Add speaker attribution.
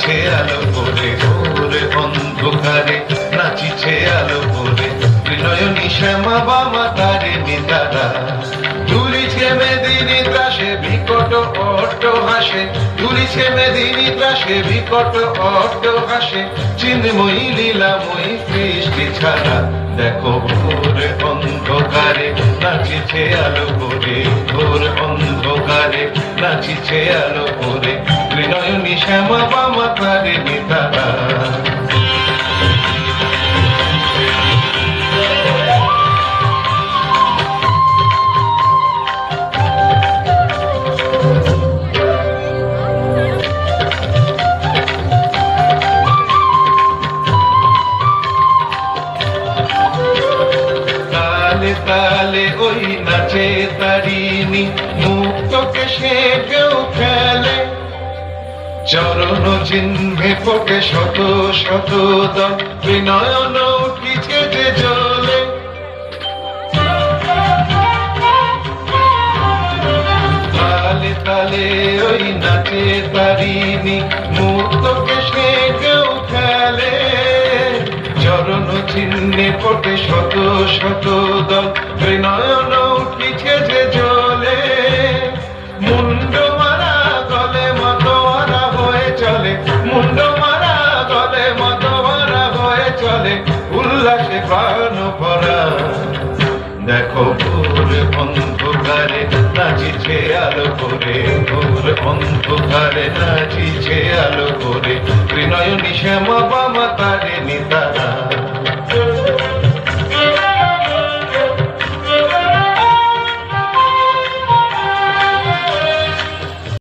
Speaker 1: নাচিছে আলো করে ঘোর অন্ধকারে, নাচিছে আলো করে ত্রিনয়নী শ্যামা বামা তারে নিতারা। দুলিছে মেদিনী ত্রাসে বিকট অট্ট হাসে, দুলিছে মেদিনী ত্রাসে বিকট অট্ট হাসে, চিন্ময়ী লীলাময়ী সৃষ্টি ছাড়া। দেখো ঘোর অন্ধকারে নাচিছে আলো করে, ঘোর অন্ধকারে নাচিছে আলো করে ত্রিনয়নী শ্যামা বামা তারে নিতারা। তালে ওই নাচে তারিণী, মুক্তকে সে কেউ খেলে, চরণ চিহ্নে ফোটে শত শত দল, বিনয়ন উঠিছে যে জলে। তালে তালে ওই নাচে তারিণী, মুক্তকে সে কেউ খেলে, চরণ চিহ্নে ফোটে শত শত দল, বিনয়ন উঠিছে যে জলে। মুন্ড মারা গলে মতোয়ারা হয়ে চলে, মুন্ড মারা গলে মতোয়ারা হয়ে চলে, উল্লাসে প্রাণ ভরা। দেখো ঘোর অন্ধকারে নাচিছে আলো করে, ঘোর অন্ধকারে নাচিছে আলো করে ত্রিনয়নী শ্যামা বামা তারে নিতারা।